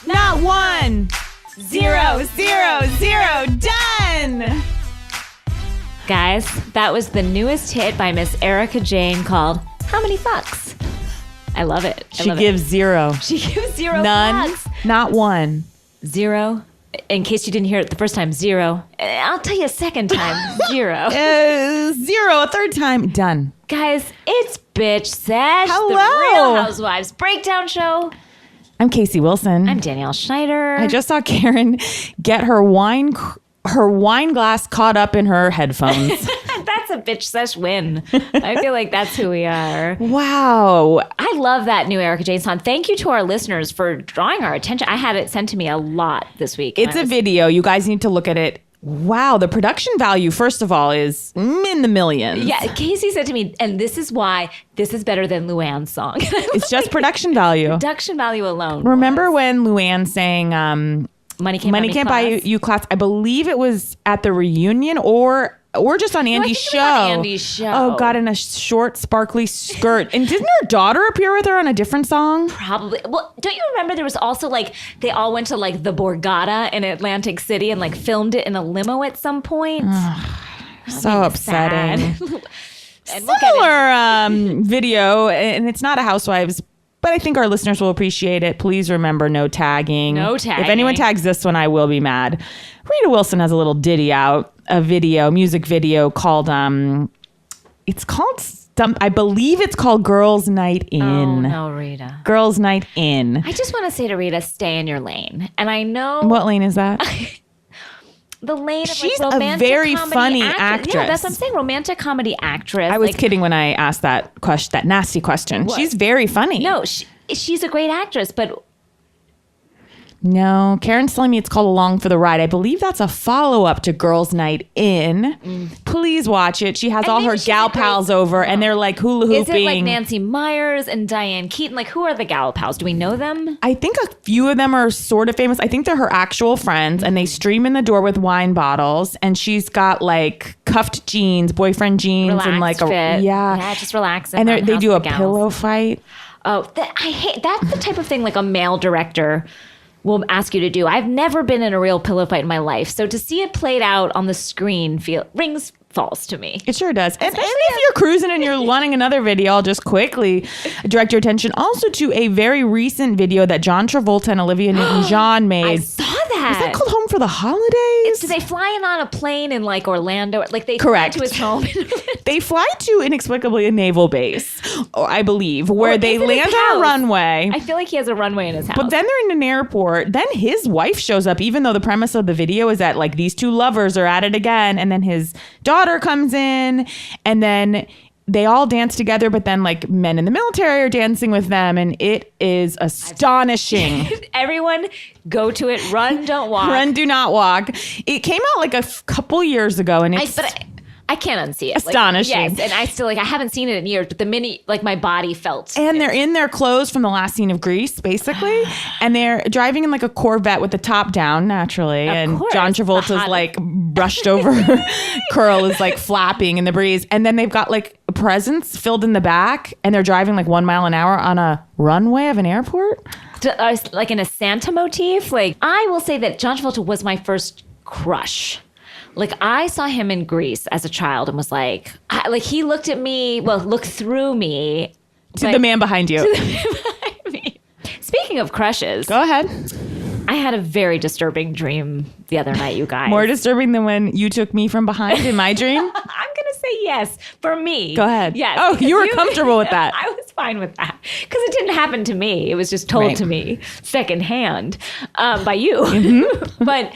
Not one. 0, 0, 0. Done. Guys, that was the newest hit by Miss Erica Jayne called How Many Fucks? I love it. She gives 0. She gives 0 None. fucks. Not one. 0. In case you didn't hear it the first time, 0. I'll tell you a second time, 0. 0 a third time. Done. Guys, it's Bitch Sesh, Hello. the Real Housewives Breakdown Show. I'm Casey Wilson. I'm Danielle Schneider. I just saw Karen get her wine glass caught up in her headphones. That's a Bitch Sesh win. I feel like that's who we are. Wow. I love that new Erica Jayne song. Thank you to our listeners for drawing our attention. I had it sent to me a lot this week. It's a video. You guys need to look at it. Wow. The production value, first of all, is in the millions. Yeah. Casey said to me, and this is why this is better than Luann's song. It's just production value. Production value alone. Remember when Luann sang Money Can't Buy You Class? I believe it was at the reunion or just on Andy's show. On Andy's show. Oh, God, in a short, sparkly skirt. And didn't her daughter appear with her on a different song? Probably. Well, don't you remember there was also they all went to the Borgata in Atlantic City and filmed it in a limo at some point? So upsetting. And Similar video, and it's not a Housewives, but I think our listeners will appreciate it. Please remember no tagging. No tagging. If anyone tags this one, I will be mad. Rita Wilson has a little ditty out, music video called, it's called, I believe it's called Girls Night In. Oh, no, Rita. Girls Night In. I just want to say to Rita, stay in your lane. And I know... What lane is that? The lane of She's romantic a very comedy funny actress. Yeah, that's what I'm saying. Romantic comedy actress. I was kidding when I asked that nasty question. What? She's very funny. No, she's a great actress, but... No, Karen's telling me it's called Along for the Ride. I believe that's a follow-up to Girls Night In. Please watch it. She has all her gal pals over, and they're hula hooping. Is it like Nancy Myers and Diane Keaton? Who are the gal pals? Do we know them? I think a few of them are sort of famous. I think they're her actual friends, and they stream in the door with wine bottles, and she's got cuffed jeans, boyfriend jeans, Relaxed and fit. Yeah, yeah, just relax. And they do a pillow fight. Oh, I hate that's the type of thing a male director will ask you to do. I've never been in a real pillow fight in my life. So to see it played out on the screen rings false to me. It sure does. And if you're cruising and you're wanting another video, I'll just quickly direct your attention also to a very recent video that John Travolta and Olivia Newton-John made. I saw that. Is that called Home for the Holidays? Do they fly in on a plane in Orlando? They Correct. fly to his home? They fly to inexplicably a naval base, I believe, where they land on a runway. I feel like he has a runway in his house. But then they're in an airport. Then his wife shows up, even though the premise of the video is that these two lovers are at it again. And then his daughter comes in, and then they all dance together, but then men in the military are dancing with them, and it is astonishing. Everyone go to it. Run, don't walk. Run, do not walk. It came out a couple years ago, and it's... I can't unsee it. Astonishing. Yes, and I haven't seen it in years, but the minute my body felt. And they're in their clothes from the last scene of Grease, basically. And they're driving in a Corvette with the top down, naturally. And course, John Travolta's brushed over curl is flapping in the breeze. And then they've got presents filled in the back, and they're driving 1 mile an hour on a runway of an airport. In a Santa motif. I will say that John Travolta was my first crush. I saw him in Grease as a child and was he looked at me, looked through me. To the man behind you. Speaking of crushes. Go ahead. I had a very disturbing dream the other night, you guys. More disturbing than when you took me from behind in my dream? I'm going to say yes, for me. Go ahead. Yes. Oh, you were comfortable with that. I was fine with that. Because it didn't happen to me. It was just told to me secondhand by you. Mm-hmm. But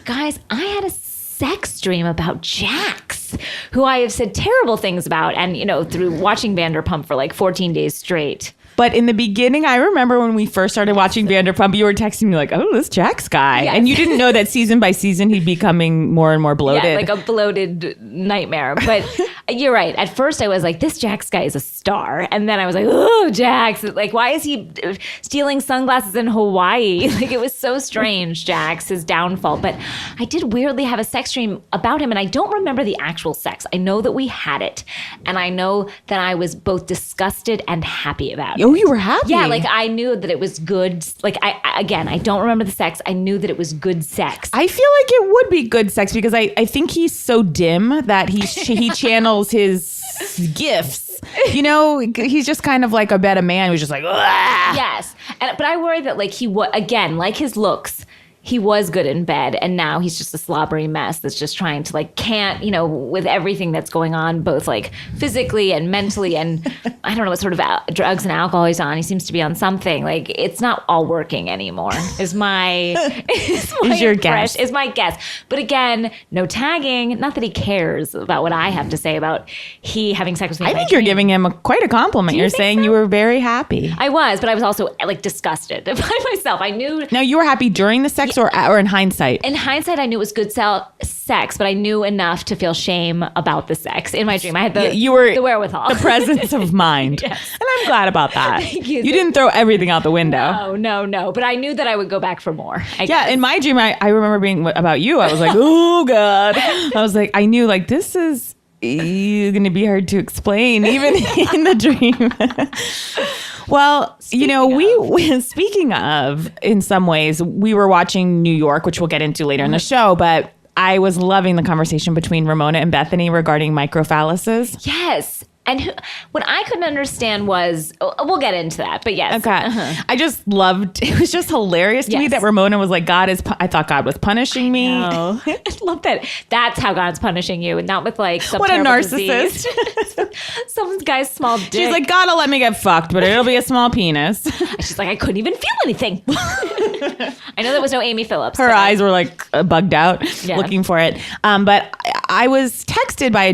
guys, I had a sex dream about Jax, who I have said terrible things about, and through watching Vanderpump for 14 days straight. But in the beginning, I remember when we first started watching Vanderpump, you were texting me oh, this Jax guy. Yes. And you didn't know that season by season, he'd becoming more and more bloated. Yeah, a bloated nightmare. But You're right. At first, I was like, this Jax guy is a star. And then I was like, oh, Jax. Like, why is he stealing sunglasses in Hawaii? Like, it was so strange, Jax, his downfall. But I did weirdly have a sex dream about him. And I don't remember the actual sex. I know that we had it. And I know that I was both disgusted and happy about it. Oh, you were happy? Yeah, like I knew that it was good. Like, I don't remember the sex. I knew that it was good sex. I feel like it would be good sex because I think he's so dim that he channels his gifts. You know, he's just kind of like a better man who's just like, ugh. Yes. But I worry that like again, like his looks, he was good in bed, and now he's just a slobbery mess that's just trying to like can't, you know, with everything that's going on, both like physically and mentally, and I don't know what sort of drugs and alcohol he's on. He seems to be on something. Like it's not all working anymore. Is your guess? Is my guess. But again, no tagging. Not that he cares about what I have to say about he having sex with me. I think you're giving him quite a compliment. You're saying you were very happy. I was, but I was also like disgusted by myself. I knew. Now you were happy during the sex. Or in hindsight? In hindsight, I knew it was good sex, but I knew enough to feel shame about the sex. In my dream, I had the wherewithal. The presence of mind. Yes. And I'm glad about that. Thank you. You didn't throw everything out the window. No. But I knew that I would go back for more. In my dream, I remember being about you. I was like, oh, God. I was like, I knew like this is going to be hard to explain even in the dream. Well, speaking of, in some ways, we were watching New York, which we'll get into later in the show, but I was loving the conversation between Ramona and Bethany regarding microphalluses. Yes. And what I couldn't understand was, we'll get into that, but yes. Okay. I just loved, it was just hilarious to me that Ramona was like, I thought God was punishing me. I love that. That's how God's punishing you, and not with like some what a narcissist. Some guy's small dick. She's like, God will let me get fucked, but it'll be a small penis. She's like, I couldn't even feel anything. I know there was no Amy Phillips. Her eyes were like bugged out looking for it. But I was texted by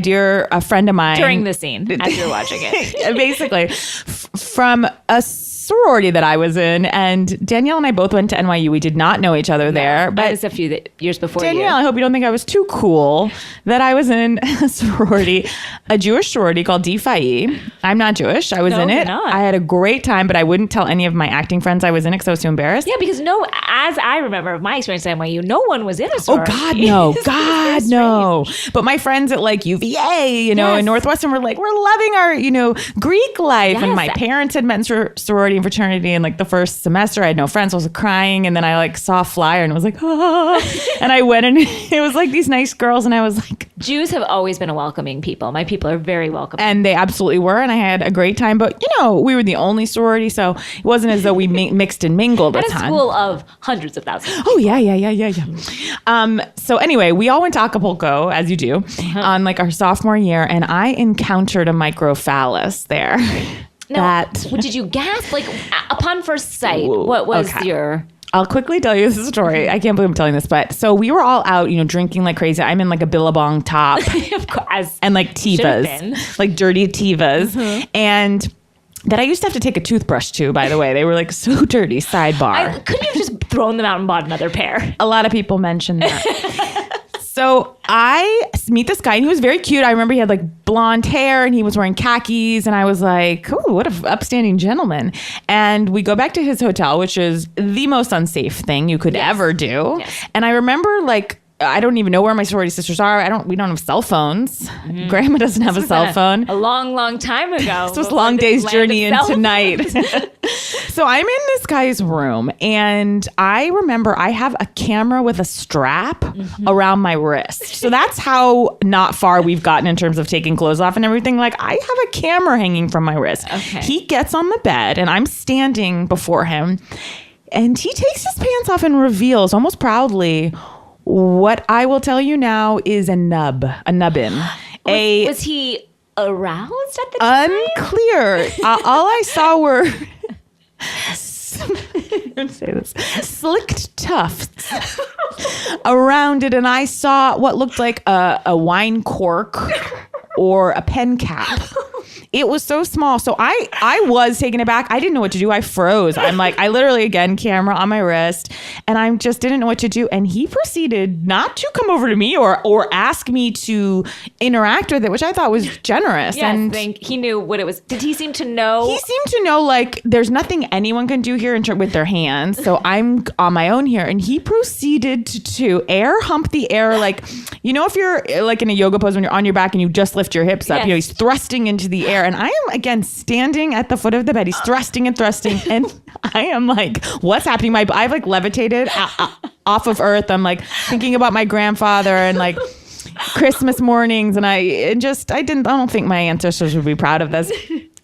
a friend of mine. During the scene. As you're watching it. Basically, from a sorority that I was in, and Danielle and I both went to NYU. We did not know each other there. But that was a few years before Danielle, I hope you don't think I was too cool that I was in a sorority, a Jewish sorority called D-Phi. I'm not Jewish. I was in it. I had a great time, but I wouldn't tell any of my acting friends I was in it because I was too embarrassed. Yeah, because as I remember of my experience at NYU, no one was in a sorority. Oh, God, no. God, no. But my friends at like UVA, and Northwestern were like, we're loving our, Greek life. And my parents had met in sorority and fraternity, and like the first semester I had no friends. I was crying, and then I like saw a flyer and was like, and I went, and it was like these nice girls, and I was like, Jews have always been a welcoming people. My people are very welcoming. And they absolutely were, and I had a great time. But we were the only sorority, so it wasn't as though we mixed and mingled a ton. At a school of hundreds of thousands. Oh yeah. So anyway, we all went to Acapulco, as you do, on like our sophomore year, and I encountered a microphallus there. Now, did you gasp? Like, upon first sight, what was your... I'll quickly tell you this story. I can't believe I'm telling this, but so we were all out, drinking like crazy. I'm in like a Billabong top. Of course. And like Tevas. Like dirty Tevas. And that I used to have to take a toothbrush to, by the way. They were like so dirty, sidebar. Couldn't you have just thrown them out and bought another pair? A lot of people mentioned that. So I meet this guy, and he was very cute. I remember he had like blonde hair, and he was wearing khakis, and I was like, "Ooh, what an upstanding gentleman!" And we go back to his hotel, which is the most unsafe thing you could ever do. Yes. And I remember like, I don't even know where my sorority sisters are. We don't have cell phones. Grandma doesn't have a cell phone. A long, long time ago. This was Long Day's Journey into Night. So I'm in this guy's room, and I remember I have a camera with a strap around my wrist. So that's how not far we've gotten in terms of taking clothes off and everything. Like, I have a camera hanging from my wrist. Okay. He gets on the bed, and I'm standing before him, and he takes his pants off and reveals, almost proudly, what I will tell you now is a nubbin. Was he aroused at the time? Unclear. All I saw were slicked tufts around it, and I saw what looked like a wine cork or a pen cap it was so small. So I was taken aback. I didn't know what to do. I froze. I'm like, I literally, again, camera on my wrist, and I just didn't know what to do. And he proceeded not to come over to me or ask me to interact with it, which I thought was generous. Yes, and he knew what it was. Did he seem to know? He seemed to know, like, there's nothing anyone can do here with their hands. So I'm on my own here. And he proceeded to air hump the air. Like, you know, if you're like in a yoga pose when you're on your back and you just lift your hips up, you know, he's thrusting into the air. And I am, again, standing at the foot of the bed. He's thrusting and thrusting. And I am like, what's happening? I've like levitated off of earth. I'm like thinking about my grandfather and like Christmas mornings. And I don't think my ancestors would be proud of this.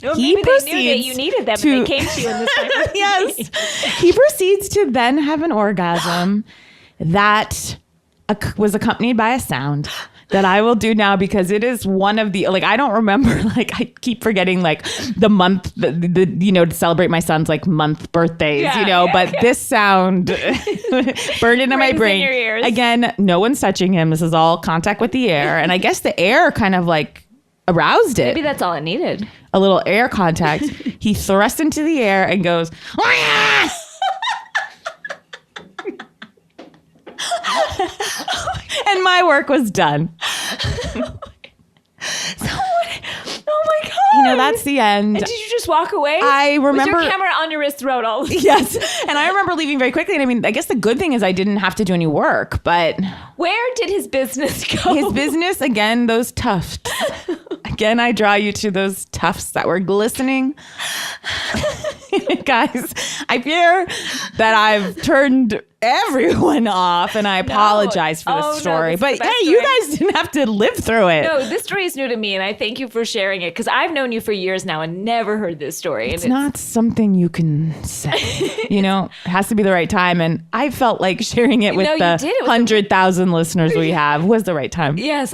Well, maybe they knew that you needed them. They came to you in this time. Yes. He proceeds to then have an orgasm that was accompanied by a sound that I will do now, because it is one of the, like, I don't remember, like, I keep forgetting like the month, the you know, to celebrate my son's like month birthdays, but this sound burned into my brain. In your ears. Again, no one's touching him. This is all contact with the air. And I guess the air kind of like aroused it. Maybe that's all it needed. A little air contact. He thrust into the air and goes, and my work was done. Oh my God. You know, that's the end. And did you just walk away? I remember. Was your camera on your wrist throughout all of this? Yes. And I remember leaving very quickly. And I mean, I guess the good thing is I didn't have to do any work, but. Where did his business go? His business, again, those tufts. Again, I draw you to those tufts that were glistening. Guys, I fear that I've turned everyone off, and I apologize for this story. But hey, you guys didn't have to live through it. No, this story is new to me, and I thank you for sharing it, because I've known you for years now and never heard this story. It's not something you can say. You know, it has to be the right time. And I felt like sharing it with the 100,000 listeners we have was the right time. Yes,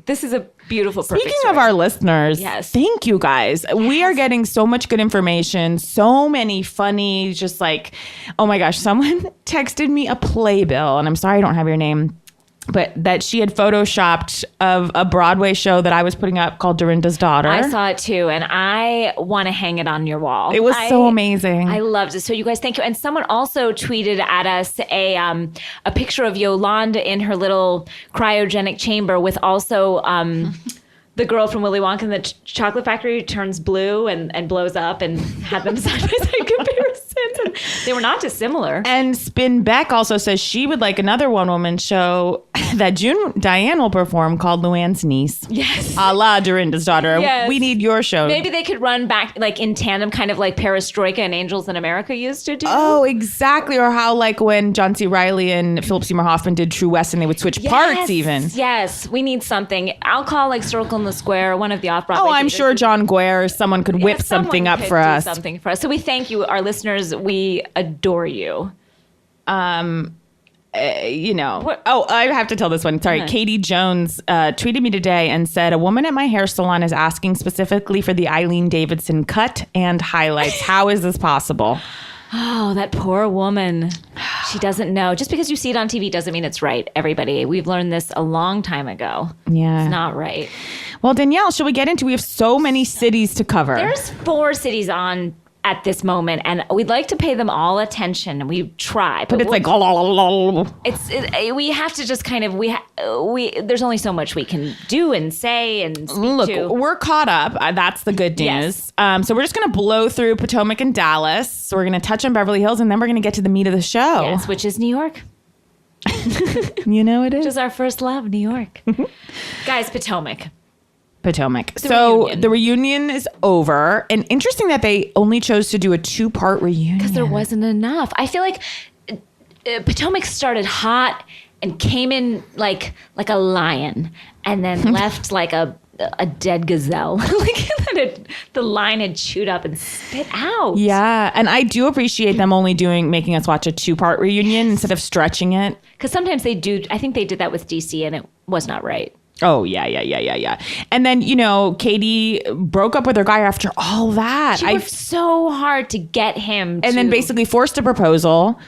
this is a beautiful, perfect Speaking story. of our listeners, yes. Thank you guys. Yes. We are getting so much good information, so many funny, just like, oh my gosh, someone texted me a playbill, and I'm sorry I don't have your name, but that she had photoshopped of a Broadway show that I was putting up called Dorinda's Daughter. I saw it too, and I want to hang it on your wall. It was so amazing. I loved it. So you guys, thank you. And someone also tweeted at us a picture of Yolanda in her little cryogenic chamber with also the girl from Willy Wonka in the chocolate factory turns blue and blows up, and had them side by side comparisons. And they were not dissimilar. And Spin Beck also says she would like another one-woman show that June Diane will perform called Luann's Niece. Yes. A la Dorinda's Daughter. Yes. We need your show. Maybe they could run back like in tandem, kind of like Perestroika and Angels in America used to do. Oh, exactly. Or how like when John C. Reilly and Philip Seymour Hoffman did True West, and they would switch parts even. Yes, we need something. I'll call like Circle in the Square, one of the off-Broadway. Oh, I'm sure John Guare or someone could whip something up for us. Something for us. So we thank you, our listeners. We adore you. You know. What? Oh, I have to tell this one. Sorry. Katie Jones tweeted me today and said, a woman at my hair salon is asking specifically for the Eileen Davidson cut and highlights. How is this possible? Oh, that poor woman. She doesn't know. Just because you see it on TV doesn't mean it's right, everybody. We've learned this a long time ago. Yeah. It's not right. Well, Danielle, shall we get into, we have so many cities to cover. There's 4 cities on at this moment, and we'd like to pay them all attention, and we try. But it's like, we have to just kind of, there's only so much we can do and say and speak to. Look, we're caught up. That's the good news. Yes. So we're just going to blow through Potomac and Dallas. So we're going to touch on Beverly Hills, and then we're going to get to the meat of the show. Yes, which is New York. You know it is. Which is our first love, New York. Guys, Potomac. So the reunion is over, and interesting that they only chose to do a 2-part reunion because there wasn't enough. I feel like Potomac started hot and came in like a lion, and then left like a dead gazelle. The line had chewed up and spit out. Yeah, and I do appreciate them only making us watch a 2-part reunion instead of stretching it. Because sometimes they do. I think they did that with DC, and it was not right. Oh, yeah. And then, you know, Katie broke up with her guy after all that. She worked so hard to get him and then basically forced a proposal,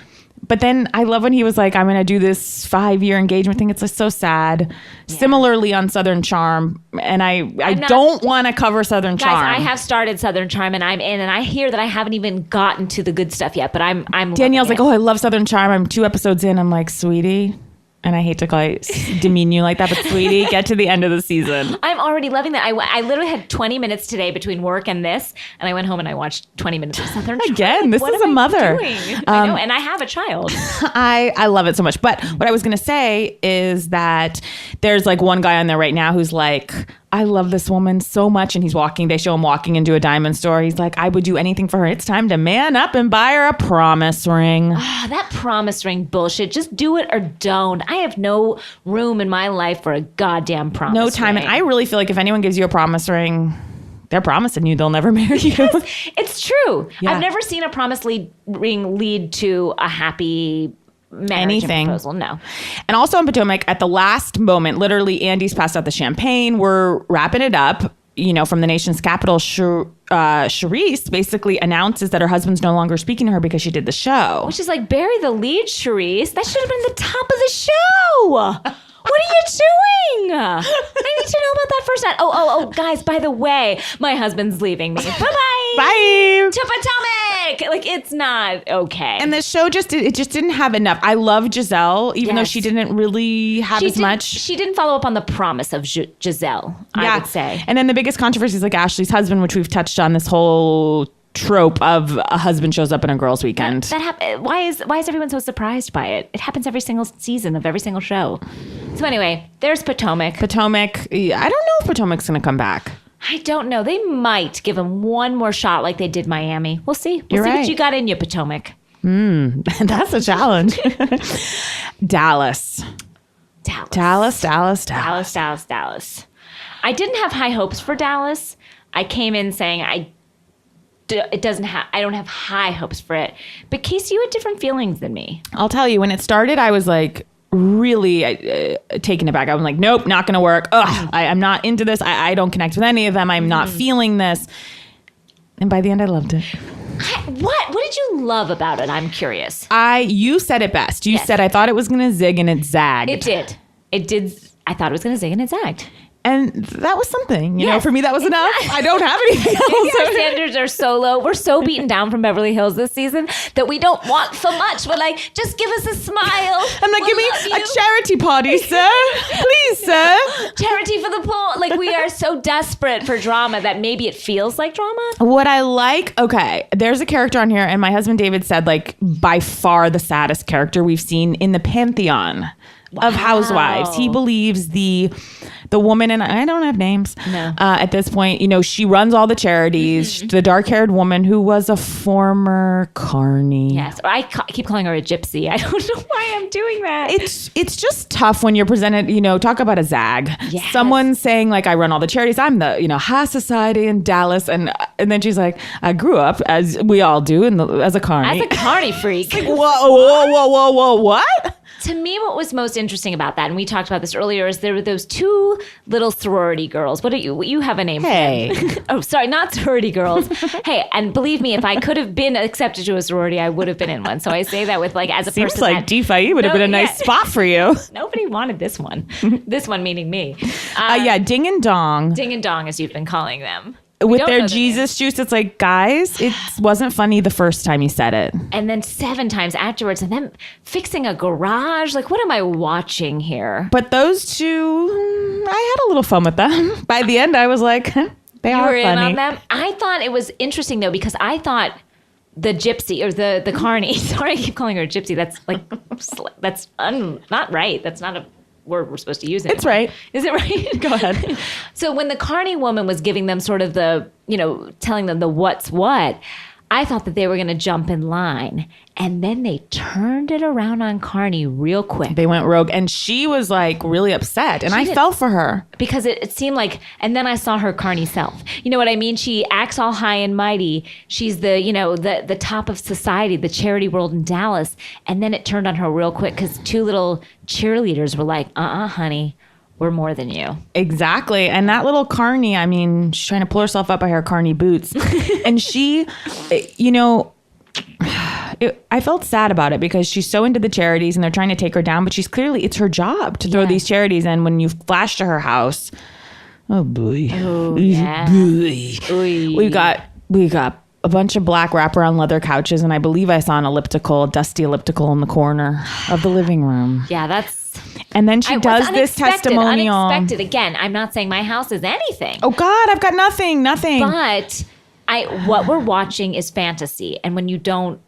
But then I love when he was like, I'm going to do this 5-year engagement thing. It's just so sad. Yeah. Similarly on Southern Charm. And I don't want to cover Southern Charm. Guys, I have started Southern Charm and I'm in, and I hear that I haven't even gotten to the good stuff yet, but I'm Danielle's like, oh, I love Southern Charm. I'm 2 episodes in. I'm like, sweetie. And I hate to demean you like that, but sweetie, get to the end of the season. I'm already loving that. I literally had 20 minutes today between work and this, and I went home and I watched 20 minutes of Southern Charm. Again, this is a mother. I know, and I have a child. I love it so much. But what I was going to say is that there's like one guy on there right now who's like, I love this woman so much. And they show him walking into a diamond store. He's like, I would do anything for her. It's time to man up and buy her a promise ring. That promise ring bullshit. Just do it or don't. I have no room in my life for a goddamn promise ring. No time. And I really feel like if anyone gives you a promise ring, they're promising you they'll never marry you. Yes, it's true. Yeah. I've never seen a promise ring lead to a happy marriage proposal. No. And also in Potomac, at the last moment, literally Andy's passed out the champagne. We're wrapping it up. From the nation's capital, Charisse basically announces that her husband's no longer speaking to her because she did the show. Which is like, bury the lead, Charisse. That should have been the top of the show. What are you doing? I need to know about that first night. Oh, guys, by the way, my husband's leaving me. Bye-bye. Bye. To Potomac. Like, it's not okay. And the show just didn't have enough. I love Giselle, even though she didn't really have as much. She didn't follow up on the promise of Giselle, I would say. And then the biggest controversy is like Ashley's husband, which we've touched on, this whole trope of a husband shows up in a girl's weekend. Why is everyone so surprised by it? It happens every single season of every single show. So anyway, there's Potomac. I don't know if Potomac's going to come back. I don't know. They might give him one more shot like they did Miami. We'll see. We'll see what you got in you, Potomac. That's a challenge. Dallas. I didn't have high hopes for Dallas. I came in saying I don't have high hopes for it. But Casey, you had different feelings than me. I'll tell you, when it started, I was like really taken aback. I was like, nope, not going to work. I'm not into this. I don't connect with any of them. I'm not feeling this. And by the end, I loved it. What did you love about it? I'm curious. You said it best. You said, I thought it was going to zig and it zagged. It did. I thought it was going to zig and it zagged. And that was something, you know, for me, that was enough. I don't have anything else. Maybe our standards are so low. We're so beaten down from Beverly Hills this season that we don't want so much. We're like, just give us a smile. I'm like, give me a charity party, sir. Please, sir. Charity for the poor. Like, we are so desperate for drama that maybe it feels like drama. What I like, there's a character on here, and my husband David said, like, by far the saddest character we've seen in the pantheon of housewives. He believes the woman, and I don't have names at this point, she runs all the charities. The dark-haired woman who was a former carny. Yes, or I keep calling her a gypsy. I don't know why I'm doing that. It's just tough when you're presented, talk about a zag. Yes. Someone saying like, I run all the charities. I'm the, high society in Dallas. And then she's like, I grew up, as we all do, as a carny. As a carny freak. Like, whoa, what? To me, what was most interesting about that, and we talked about this earlier, is there were those 2 little sorority girls. You have a name for them. Oh, sorry, not sorority girls. Hey, and believe me, if I could have been accepted to a sorority, I would have been in one. So I say that with as a Seems person. Seems like DeFi would have been a nice spot for you. Nobody wanted this one. This one meaning me. Ding and Dong. Ding and Dong, as you've been calling them. With their Jesus juice, it's like, guys, it wasn't funny the first time you said it. And then 7 times afterwards, and then fixing a garage. Like, what am I watching here? But those 2, I had a little fun with them. By the end, I was like, they are funny. You were in on them? I thought it was interesting, though, because I thought the gypsy, or the carny, sorry, I keep calling her a gypsy. That's like, that's not right. That's not a word we're supposed to use anymore. It's right. Is it right? Go ahead. So when the carny woman was giving them sort of the, telling them the what's what, I thought that they were going to jump in line. And then they turned it around on Carney real quick. They went rogue. And she was like really upset. And I felt for her. Because it seemed like, and then I saw her Carney self. You know what I mean? She acts all high and mighty. She's the, the top of society, the charity world in Dallas. And then it turned on her real quick because 2 little cheerleaders were like, honey, we're more than you. Exactly. And that little carny, she's trying to pull herself up by her carny boots. And she, I felt sad about it because she's so into the charities and they're trying to take her down, but it's her job to throw these charities. And when you flash to her house, oh boy. Oh, yeah. We got a bunch of black wraparound leather couches, and I believe I saw an dusty elliptical in the corner of the living room. Yeah, and then she does this testimonial. Unexpected. Again, I'm not saying my house is anything. Oh God, I've got nothing. But what we're watching is fantasy, and when you don't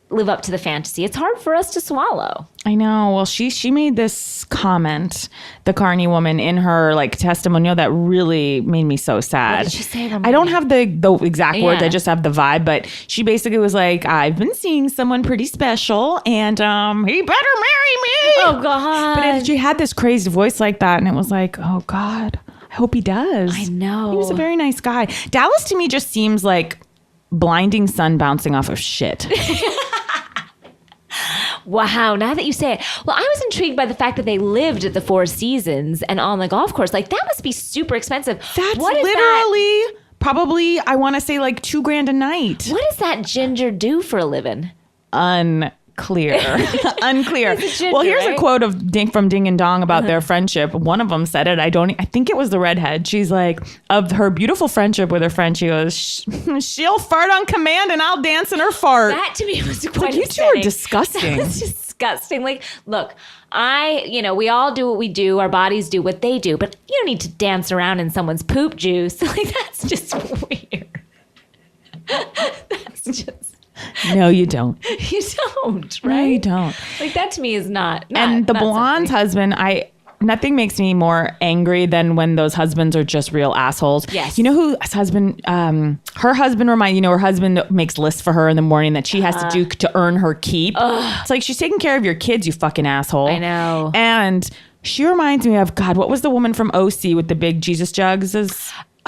live up to the fantasy, it's hard for us to swallow. I know. Well, she made this comment, the carny woman, in her like testimonial that really made me so sad. What did she say? I don't have the exact words. I just have the vibe. But she basically was like, "I've been seeing someone pretty special, and he better marry me." Oh God! But she had this crazy voice like that, and it was like, "Oh God, I hope he does." I know. He was a very nice guy. Dallas to me just seems like blinding sun bouncing off of shit. Wow, now that you say it. Well, I was intrigued by the fact that they lived at the Four Seasons and on the golf course. Like, that must be super expensive. That's literally probably, I want to say like $2,000 a night. What does that ginger do for a living? Unclear. Well, here's a quote from Ding and Dong about their friendship. One of them said it. I think it was the redhead. She's like, of her beautiful friendship with her friend, she goes, she'll fart on command and I'll dance in her fart. That to me was quite you upsetting. two are disgusting. That's disgusting. Like, look, we all do what we do. Our bodies do what they do, but you don't need to dance around in someone's poop juice. Like, that's just weird. That's just. No, you don't. You don't, right? No, you don't. Like, that to me is not and the not blonde's husband, nothing makes me more angry than when those husbands are just real assholes. Yes. You know whose husband, her husband her husband makes lists for her in the morning that she has to do to earn her keep. It's like, she's taking care of your kids, you fucking asshole. I know. And she reminds me of, God, what was the woman from OC with the big Jesus jugs?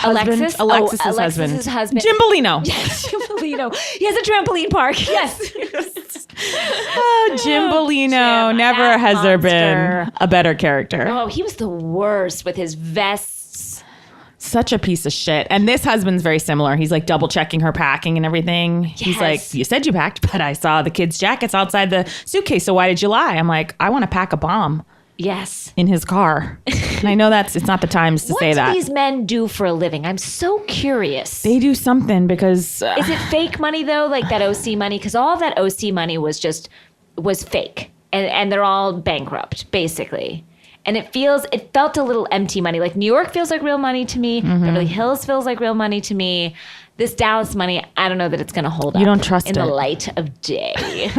Alexis's husband. Jim Bellino. Yes, Jim Bellino. He has a trampoline park. Yes. Jim Bellino. Never has there been a better character. Oh, he was the worst with his vests. Such a piece of shit. And this husband's very similar. He's like double checking her packing and everything. Yes. He's like, you said you packed, but I saw the kids' jackets outside the suitcase. So why did you lie? I'm like, I want to pack a bomb. Yes. In his car. And I know it's not the times to say that. What do these men do for a living? I'm so curious. They do something because... Is it fake money though? Like that OC money? Because all of that OC money was fake. And they're all bankrupt, basically. And it felt a little empty money. Like New York feels like real money to me. Mm-hmm. Beverly Hills feels like real money to me. This Dallas money, I don't know that it's going to hold up. You don't trust it. In the light of day.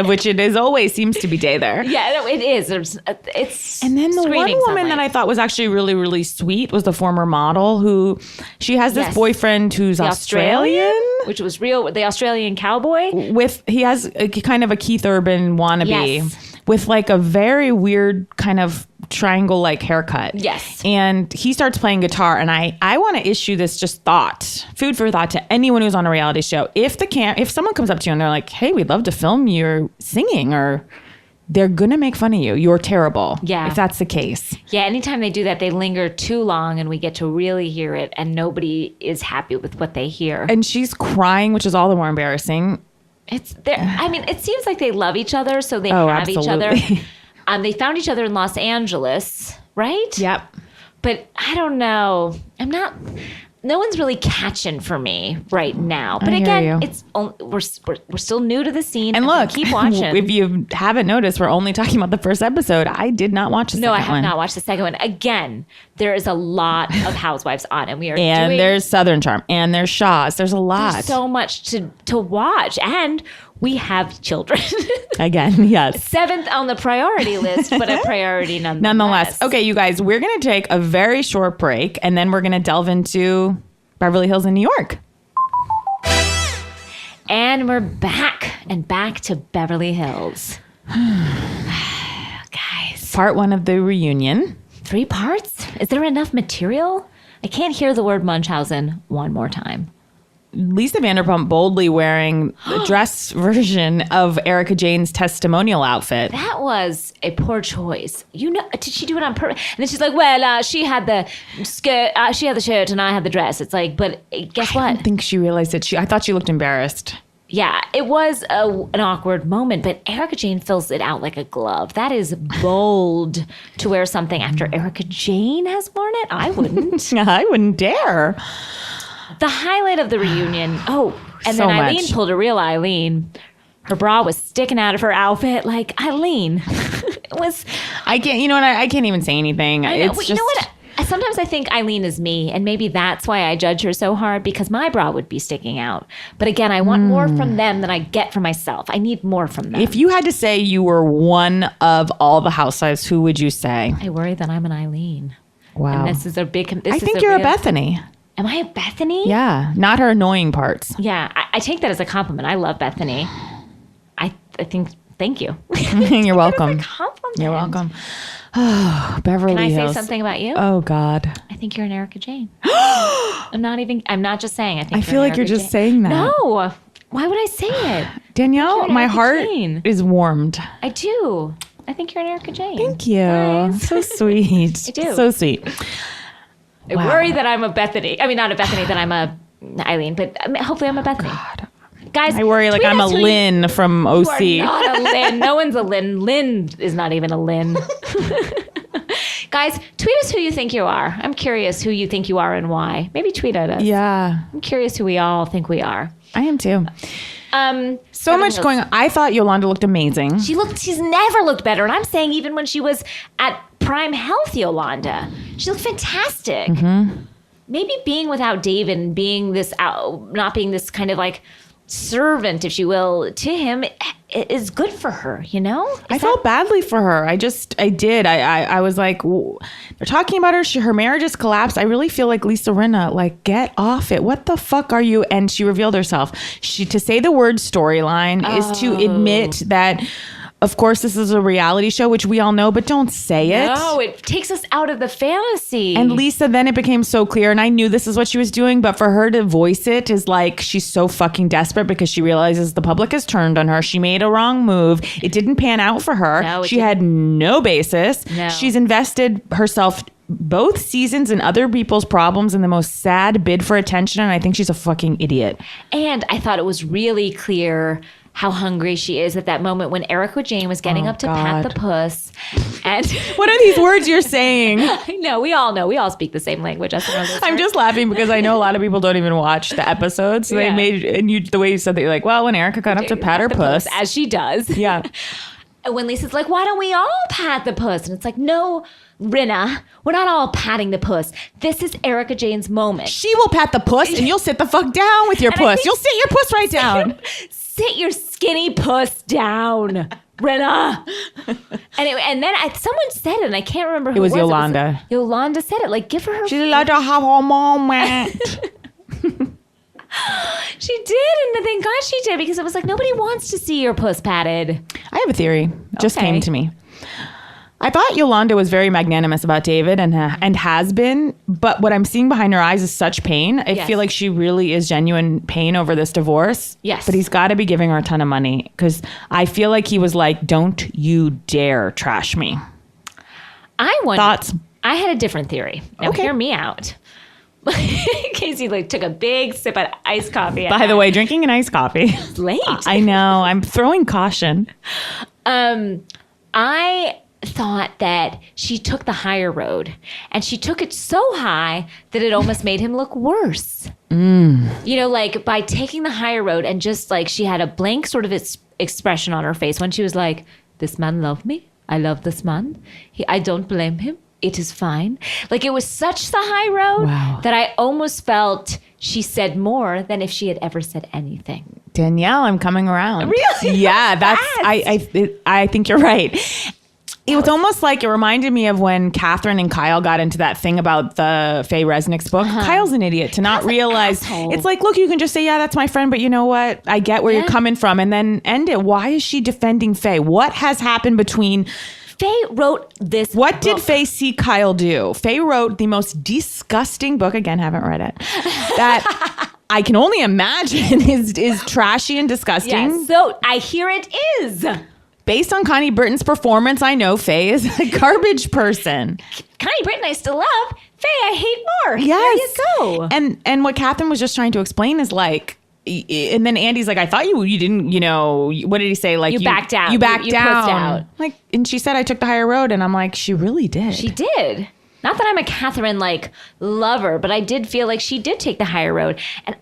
Which it is always seems to be day there. Yeah, no, it is. It's and then the one woman sunlight. that I thought was actually really, really sweet was the former model who, she has this boyfriend who's Australian. Which was real, the Australian cowboy. He has kind of a Keith Urban wannabe. Yes. With like a very weird kind of triangle-like haircut. Yes. And he starts playing guitar, and I want to issue this just food for thought to anyone who's on a reality show. If someone comes up to you and they're like, hey, we'd love to film you singing, or they're going to make fun of you. You're terrible. Yeah. If that's the case. Yeah, anytime they do that, they linger too long and we get to really hear it, and nobody is happy with what they hear. And she's crying, which is all the more embarrassing. It seems like they love each other, so they have absolutely. each other. They found each other in Los Angeles, right? Yep. But I don't know. No one's really catching for me right now. But again, we're still new to the scene. And look, keep watching. If you haven't noticed, we're only talking about the first episode. I did not watch the second one. No, I have not watched the second one. Again, there is a lot of housewives on, and there's Southern Charm, and there's Shaw's. There's a lot. There's so much to watch, and we have children. Again, yes. 7th on the priority list, but a priority nonetheless. Okay, you guys, we're going to take a very short break, and then we're going to delve into Beverly Hills in New York. And we're back to Beverly Hills. Guys. Part 1 of the reunion. 3 parts? Is there enough material? I can't hear the word Munchausen one more time. Lisa Vanderpump boldly wearing the dress version of Erica Jayne's testimonial outfit. That was a poor choice. Did she do it on purpose? And then she's like, well, she had the skirt, she had the shirt, and I had the dress. It's like, but guess what? I don't think she realized it. I thought she looked embarrassed. Yeah, it was an awkward moment, but Erica Jayne fills it out like a glove. That is bold to wear something after Erica Jayne has worn it. I wouldn't. I wouldn't dare. The highlight of the reunion. Oh, and So then Eileen much. pulled a real Eileen. Her bra was sticking out of her outfit like Eileen. It was. I can't. You know what? I can't even say anything. I know, It's you know what? Sometimes I think Eileen is me, and maybe that's why I judge her so hard, because my bra would be sticking out. But again, I want more from them than I get from myself. I need more from them. If you had to say you were one of all the housewives, who would you say? I worry that I'm an Eileen. Wow. And this is a big. I think you're a Bethany. Am I a Bethany? Yeah, not her annoying parts. Yeah, I take that as a compliment. I love Bethany. I think. Thank you. You're welcome. It's a compliment. You're welcome. Oh, Beverly Can I Hills. say something about you? Oh God. I think you're an Erica Jayne. I'm not just saying. I feel like you're just saying that. No. Why would I say it? Danielle, an my Erica heart Jayne. is warmed. I do. I think you're an Erica Jayne. Thank you. Guys. So sweet. I do. So sweet. I worry that I'm a Bethany. I mean, not a Bethany, that I'm a Eileen, but hopefully I'm a Bethany. Guys, I worry like tweet I'm a us who Lynn from OC. You are not a Lynn. No one's a Lynn. Lynn is not even a Lynn. Guys, tweet us who you think you are. I'm curious who you think you are and why. Maybe tweet at us. Yeah, I'm curious who we all think we are. I am too. So Beverly much Hills. going on. I thought Yolanda looked amazing. She's never looked better. And I'm saying even when she was at prime health, Yolanda, she looked fantastic. Mm-hmm. Maybe being without David and being this not being this kind of like servant, if you will, to him is good for her, you know? I felt badly for her. I did. I was like, they're talking about her. Her marriage has collapsed. I really feel like Lisa Rinna, like, get off it. What the fuck are you? And she revealed herself. To say the word storyline is to admit that, of course, this is a reality show, which we all know, but don't say it. No, it takes us out of the fantasy. And Lisa, then it became so clear, and I knew this is what she was doing, but for her to voice it is like she's so fucking desperate because she realizes the public has turned on her. She made a wrong move. It didn't pan out for her. No, she had no basis. No. She's invested herself both seasons in other people's problems in the most sad bid for attention, and I think she's a fucking idiot. And I thought it was really clear how hungry she is at that moment when Erica Jayne was getting up to pat the puss. And What are these words you're saying? I know, we all know. We all speak the same language. I'm just laughing because I know a lot of people don't even watch the episodes. So Yeah. they made, and you, the way you said that, you're like, well, when Erica got up to pat her the puss. as she does. Yeah. And when Lisa's like, why don't we all pat the puss? And it's like, no, Rinna, we're not all patting the puss. This is Erica Jayne's moment. She will pat the puss and you'll sit the fuck down with your And I puss. think- You'll sit your puss right down. Sit your skinny puss down, Rinna. And then someone said it, and I can't remember who It was was Yolanda. Yolanda said it. Like, give her She's allowed to have a moment. She did, and thank God she did, because it was like nobody wants to see your puss patted. I have a theory. Just Okay. came to me. I thought Yolanda was very magnanimous about David and has been, but what I'm seeing behind her eyes is such pain. I Yes. feel like she really is genuine pain over this divorce. Yes. But he's got to be giving her a ton of money because I feel like he was like, don't you dare trash me. I wonder. Thoughts? I had a different theory. Now Okay. hear me out. Casey took a big sip of iced coffee. By the way, drinking an iced coffee. late. I know. I'm throwing caution. I thought that she took the higher road, and she took it so high that it almost made him look worse. You know, like by taking the higher road, and just like she had a blank sort of expression on her face when she was like, this man loved me. I love this man. I don't blame him. It is fine. Like, it was such the high road Wow. that I almost felt she said more than if she had ever said anything. Danielle, I'm coming around. Really? Yeah, that's I think you're right. It was almost like it reminded me of when Catherine and Kyle got into that thing about the Faye Resnick's book. Kyle's an idiot to not realize. asshole. It's like, look, you can just say, yeah, that's my friend, but you know what? I get where you're coming from, and then end it. Why is she defending Faye? What has happened between... Faye wrote this What did book. Faye see Kyle do? Faye wrote the most disgusting book. Again, haven't read it. That I can only imagine is trashy and disgusting. Yes, so I hear it is. Based on Connie Britton's performance, I know Faye is a garbage person. Connie Britton I still love. Faye I hate more. Yes. There you go. And what Catherine was just trying to explain is like, and then Andy's like, I thought you didn't, what did he say? Like you backed out. You backed you down. pushed out. Like, and she said I took the higher road, and I'm like, she really did. She did. Not that I'm a Catherine lover, but I did feel like she did take the higher road. And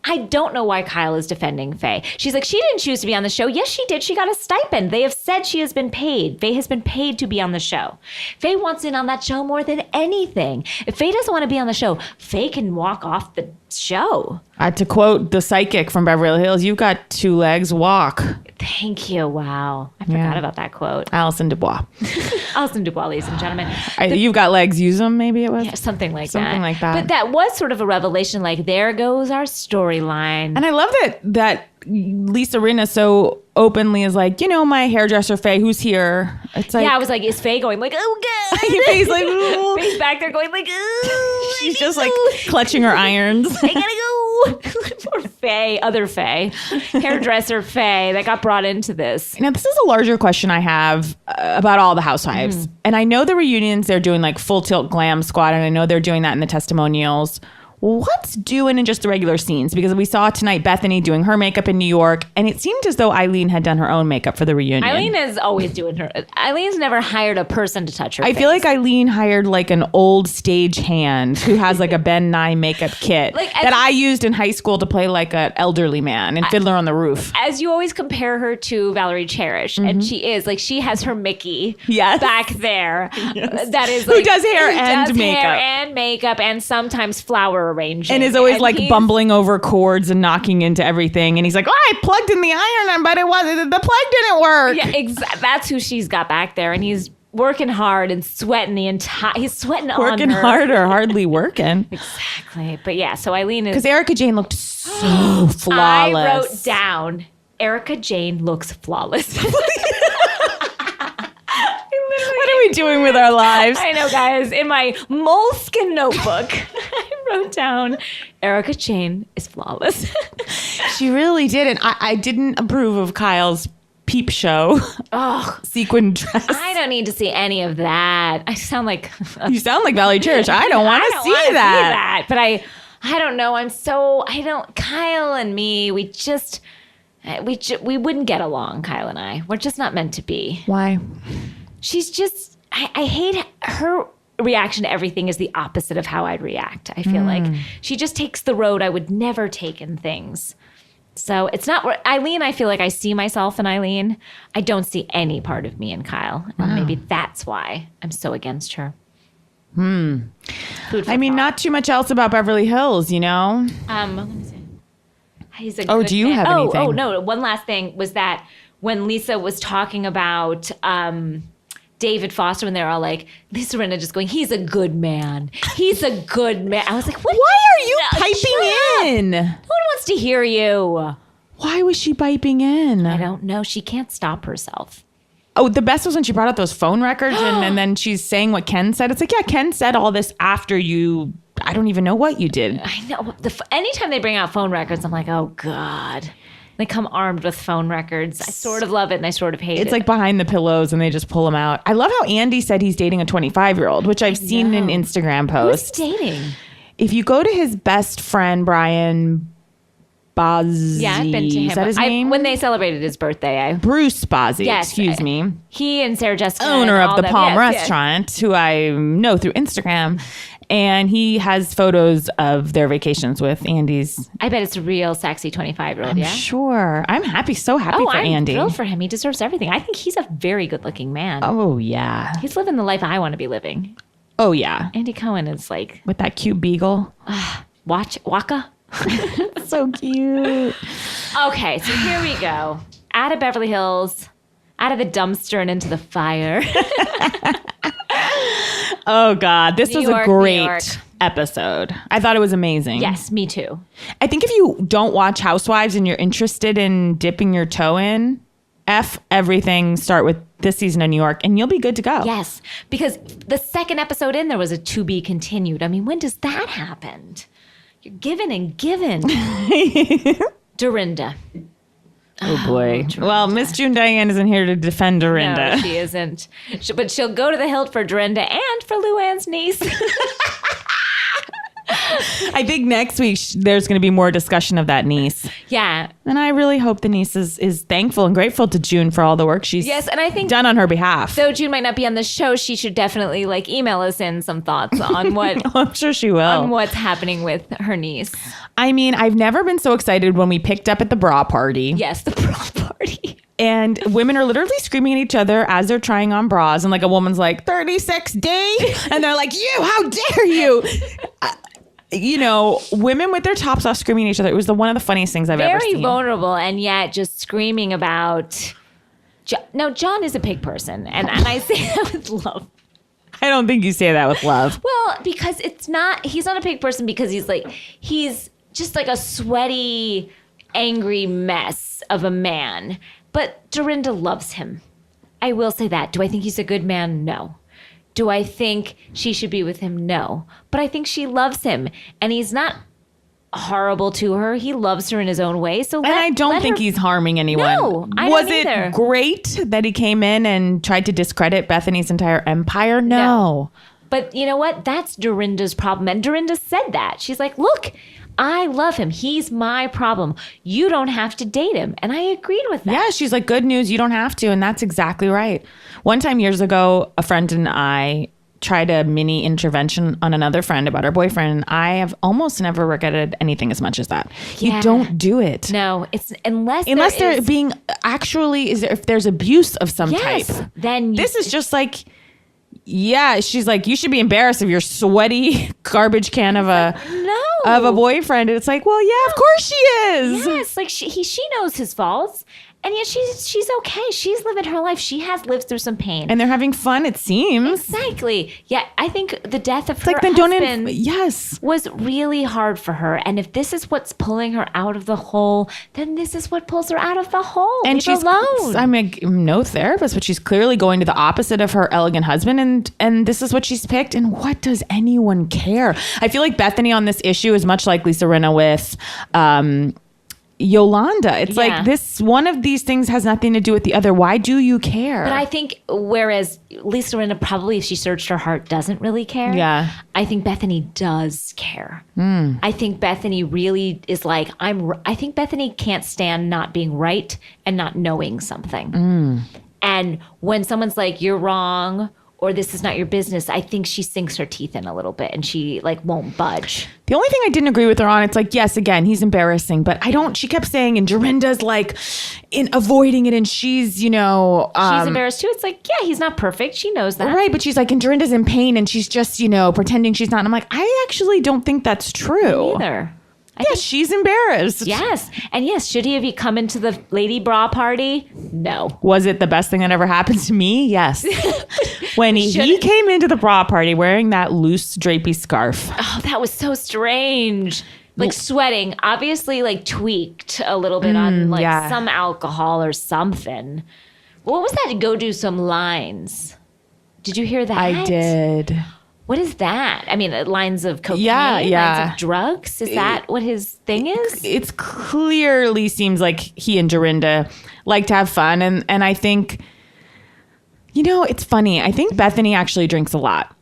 I don't know why Kyle is defending Faye. She's like, she didn't choose to be on the show. Yes, she did. She got a stipend. They have said she has been paid. Faye has been paid to be on the show. Faye wants in on that show more than anything. If Faye doesn't want to be on the show, Faye can walk off the show. To quote the psychic from Beverly Hills, you've got 2 legs, walk. Thank you. Wow. I forgot about that quote. Alison Dubois. Alison Dubois, ladies and gentlemen. You've got legs, use them, maybe it was? Yeah, something like that. But that was sort of a revelation, like, there goes our storyline. And I love that Lisa Rinna so openly is like, my hairdresser Faye, who's here. It's like, I was like, is Faye going like, oh God? Faye's like, ooh. Faye's back there going like, ooh. She's just like clutching her irons. I gotta go. Poor Faye, other Faye, hairdresser Faye that got brought into this. Now, this is a larger question I have about all the housewives. And I know the reunions, they're doing like full tilt glam squad. And I know they're doing that in the testimonials. What's doing in just the regular scenes? Because we saw tonight Bethany doing her makeup in New York, and it seemed as though Eileen had done her own makeup for the reunion. Eileen is always doing her. Eileen's never hired a person to touch her face. I feel like Eileen hired like an old stage hand who has like a Ben Nye makeup kit that I used in high school to play like an elderly man in Fiddler on the Roof. As you always compare her to Valerie Cherish, and she is like, she has her Mickey back there. Yes. That is like, who does hair and makeup. Hair and makeup and sometimes flower arranging. And is always like bumbling over cords and knocking into everything. And he's like, I plugged in the iron, but the plug didn't work. Yeah, that's who she's got back there. And he's working hard and sweating he's sweating on her. Working hard or hardly working. Exactly. But yeah, so Eileen is. Because Erica Jayne looked so flawless. I wrote down, Erica Jayne looks flawless. What are we doing with our lives? I know, guys. In my moleskin notebook, I wrote down, Erica Jayne is flawless. She really didn't. I didn't approve of Kyle's peep show sequin dress. I don't need to see any of that. I sound like... You sound like Valerie Cherish. I don't want to see that. But I don't know. Kyle and me, we wouldn't get along, Kyle and I. We're just not meant to be. Why? She's just, I hate her reaction to everything is the opposite of how I'd react. I feel like she just takes the road I would never take in things. So it's not, Eileen, I feel like I see myself in Eileen. I don't see any part of me in Kyle. And maybe that's why I'm so against her. I mean, not too much else about Beverly Hills, Let me see. He's a good do you man. have anything? Oh, no. One last thing was that when Lisa was talking about David Foster, when they're all like, Lisa Rinna just going, he's a good man. He's a good man. I was like, what? Why are you piping in? No one wants to hear you. Why was she piping in? I don't know. She can't stop herself. Oh, the best was when she brought out those phone records and then she's saying what Ken said. It's like, yeah, Ken said all this after you. I don't even know what you did. I know. Anytime they bring out phone records, I'm like, oh, God. They come armed with phone records. I sort of love it and I sort of hate it. It's like behind the pillows and they just pull them out. I love how Andy said he's dating a 25-year-old, which I've seen in Instagram posts. Who's dating? If you go to his best friend, Brian Bozzi. Yeah, I've been to him. Is that his name? When they celebrated his birthday, Bruce Bozzi, yes, excuse me. He and Sarah Jessica. Owner of the Palm Yes. Restaurant, who I know through Instagram. And he has photos of their vacations with Andy's. I bet it's a real sexy 25-year-old, yeah? Sure. I'm so happy for Andy. I'm thrilled for him. He deserves everything. I think he's a very good-looking man. Oh, yeah. He's living the life I want to be living. Oh, yeah. Andy Cohen is like... With that cute beagle. Waka? So cute. Okay, so here we go. Out of Beverly Hills, out of the dumpster and into the fire. Oh, God. This was a great York. episode. I thought it was amazing. Yes, me too. I think if you don't watch Housewives and you're interested in dipping your toe in, F everything, start with this season of New York, and you'll be good to go. Yes, because the second episode in, there was a to be continued. I mean, when does that happen? You're given and given. Dorinda. Oh, boy. Well, Miss June Diane isn't here to defend Dorinda. No, she isn't. But she'll go to the hilt for Dorinda and for Luann's niece. I think next week there's going to be more discussion of that niece. Yeah. And I really hope the niece is thankful and grateful to June for all the work she's and I think done on her behalf. Though June might not be on the show, she should definitely like email us in some thoughts on what I'm sure she will. On what's happening with her niece. I mean, I've never been so excited when we picked up at the bra party. Yes, the bra party. And women are literally screaming at each other as they're trying on bras. And like a woman's like, 36D? And they're like, you, how dare you? You know, women with their tops off screaming at each other. It was one of the funniest things I've ever seen. Very vulnerable and yet just screaming about... No, John is a pig person. And I say that with love. I don't think you say that with love. Well, because he's not a pig person because he's just like a sweaty, angry mess of a man. But Dorinda loves him. I will say that. Do I think he's a good man? No. Do I think she should be with him? No. But I think she loves him. And he's not horrible to her. He loves her in his own way. So I don't think he's harming anyone. No, I Was don't either. it great that he came in and tried to discredit Bethany's entire empire? No. But you know what? That's Dorinda's problem. And Dorinda said that. She's like, look, I love him. He's my problem. You don't have to date him. And I agreed with that. Yeah, she's like, good news. You don't have to. And that's exactly right. One time years ago, a friend and I tried a mini intervention on another friend about her boyfriend. I have almost never regretted anything as much as that. Yeah. You don't do it. No, it's unless they're being actually if there's abuse of some type. Then this is just like, yeah, she's like, you should be embarrassed of your sweaty garbage can of a boyfriend. And it's like, well, yeah, of course she is. Yes, like she knows his faults. And yet she's okay. She's living her life. She has lived through some pain. And they're having fun, it seems. Exactly. Yeah, I think the death of her husband was really hard for her. And if this is what's pulling her out of the hole, then this is what pulls her out of the hole. And she's alone. I'm no therapist, but she's clearly going to the opposite of her elegant husband. And this is what she's picked. And what does anyone care? I feel like Bethany on this issue is much like Lisa Rinna with... Yolanda. It's like this, one of these things has nothing to do with the other. Why do you care? But I think whereas Lisa Rinna probably, if she searched her heart, doesn't really care. Yeah. I think Bethany does care. I think Bethany really is like, I think Bethany can't stand not being right and not knowing something. And when someone's like, you're wrong, or this is not your business, I think she sinks her teeth in a little bit and she like won't budge. The only thing I didn't agree with her on, it's like, yes, again, he's embarrassing, but she kept saying, and Dorinda's like in avoiding it, and she's, she's embarrassed too. It's like, yeah, he's not perfect. She knows that. Right, but she's like, and Dorinda's in pain and she's just, pretending she's not. And I'm like, I actually don't think that's true. Me neither. Yes, she's embarrassed. Yes. And yes, should he have come into the lady bra party? No. Was it the best thing that ever happened to me? Yes. When he came into the bra party wearing that loose drapey scarf. Oh, that was so strange. Like sweating, obviously like tweaked a little bit on some alcohol or something. What was that? Go do some lines. Did you hear that? I did. What is that? I mean, lines of cocaine, lines of drugs? Is that what his thing is? It clearly seems like he and Dorinda like to have fun. And I think, it's funny. I think Bethany actually drinks a lot.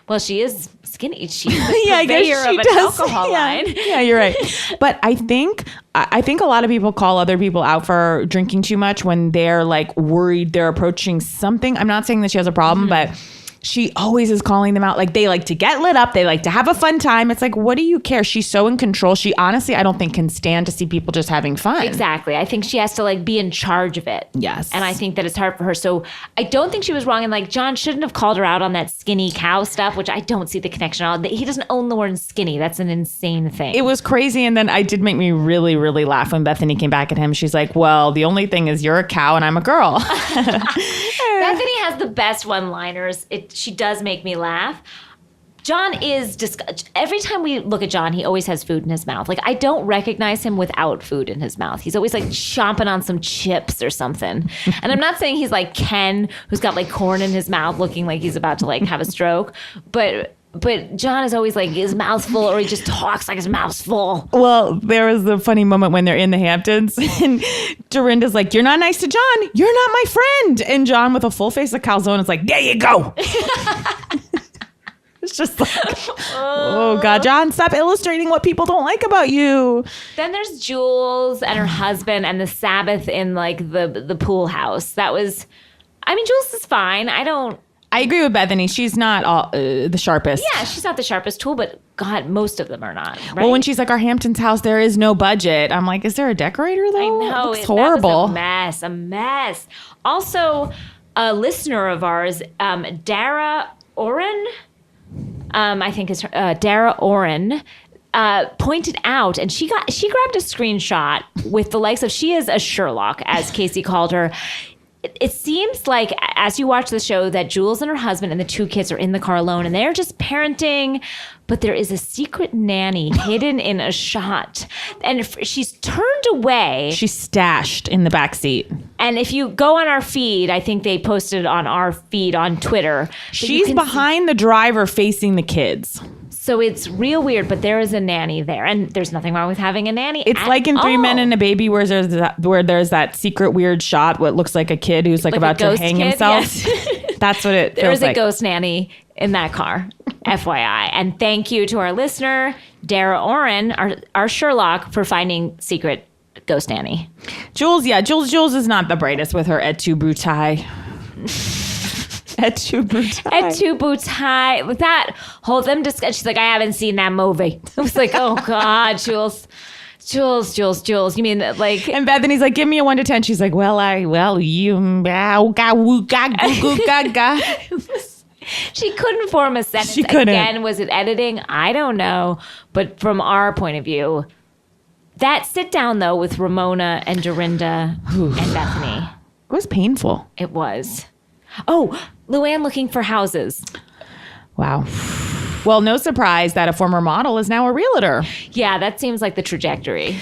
Well, she is skinny. She's the purveyor of an alcohol line. Yeah, you're right. But I think a lot of people call other people out for drinking too much when they're like worried they're approaching something. I'm not saying that she has a problem, but... She always is calling them out. Like, they like to get lit up. They like to have a fun time. It's like, what do you care? She's so in control. She honestly, I don't think, can stand to see people just having fun. Exactly. I think she has to like be in charge of it. Yes. And I think that it's hard for her. So I don't think she was wrong. And like, John shouldn't have called her out on that skinny cow stuff, which I don't see the connection at all. He doesn't own the word skinny. That's an insane thing. It was crazy. And then it did make me really, really laugh when Bethany came back at him. She's like, well, the only thing is you're a cow and I'm a girl. Bethany has the best one-liners. She does make me laugh. John is every time we look at John, he always has food in his mouth. Like, I don't recognize him without food in his mouth. He's always like chomping on some chips or something. And I'm not saying he's like Ken, who's got like corn in his mouth looking like he's about to like have a stroke, but John is always like his mouth's full, or he just talks like his mouth's full. Well, there was a funny moment when they're in the Hamptons and Dorinda's like, you're not nice to John. You're not my friend. And John with a full face of calzone is like, there you go. It's just like, oh God, John, stop illustrating what people don't like about you. Then there's Jules and her husband and the Sabbath in like the pool house. That was, I mean, Jules is fine. I agree with Bethany. She's not the sharpest. Yeah, she's not the sharpest tool, but God, most of them are not. Right? Well, when she's like, our Hamptons house, there is no budget. I'm like, is there a decorator though? I know. It looks horrible. That was a mess. Also, a listener of ours, Dara Oren, I think is her, Dara Oren, pointed out, and she grabbed a screenshot with the likes of, she is a Sherlock, as Casey called her. It seems like, as you watch the show, that Jules and her husband and the 2 kids are in the car alone, and they're just parenting, but there is a secret nanny hidden in a shot, and she's turned away. She's stashed in the back seat. And if you go on our feed, I think they posted on our feed on Twitter. She's behind the driver facing the kids. So it's real weird, but there is a nanny there, and there's nothing wrong with having a nanny. It's like in Three Men and a Baby, where there's that secret weird shot, what looks like a kid who's like about to hang himself. Yes. That's what it feels like. There is a ghost nanny in that car, FYI. And thank you to our listener, Dara Oren, our Sherlock, for finding secret ghost nanny. Jules is not the brightest with her et tu brute. Et tu brute. Et tu brute. That whole them discussion. She's like, I haven't seen that movie. I was like, oh God, Jules. You mean like? And Bethany's like, give me a 1 to 10. She's like, you. She couldn't form a sentence. She couldn't. Again, was it editing? I don't know. But from our point of view, that sit down though with Ramona and Dorinda and Bethany. It was painful. It was. Oh, Luann looking for houses. Wow. Well, no surprise that a former model is now a realtor. Yeah, that seems like the trajectory.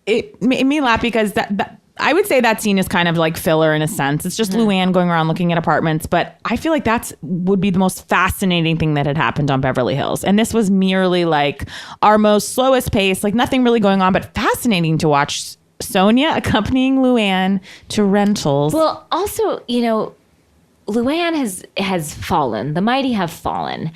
It made me laugh because that I would say that scene is kind of like filler in a sense. It's just Luann going around looking at apartments, but I feel like would be the most fascinating thing that had happened on Beverly Hills. And this was merely like our most slowest pace, like nothing really going on, but fascinating to watch Sonia accompanying Luann to rentals. Well, also, Luann has fallen. The mighty have fallen.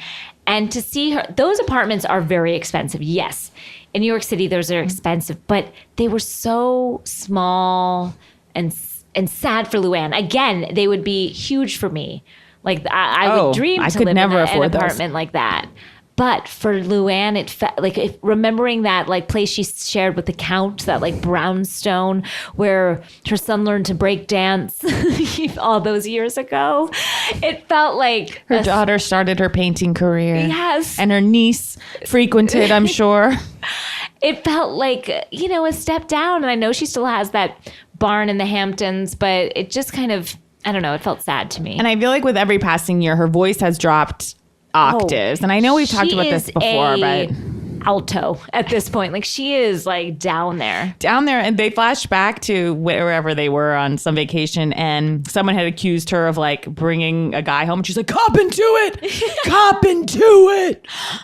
And to see her, those apartments are very expensive. Yes. In New York City, those are expensive, but they were so small and sad for Luann. Again, they would be huge for me. Like I would dream to live in an apartment like that. But for Luann, it felt like remembering that like place she shared with the Count, that like brownstone where her son learned to break dance all those years ago. It felt like her daughter started her painting career. Yes. And her niece frequented, I'm sure. It felt like, a step down. And I know she still has that barn in the Hamptons, but it just kind of, I don't know, it felt sad to me. And I feel like with every passing year, her voice has dropped octaves. And I know we've talked about this before, but alto at this point. Like she is like down there. And they flash back to wherever they were on some vacation, and someone had accused her of like bringing a guy home. She's like, cop into it.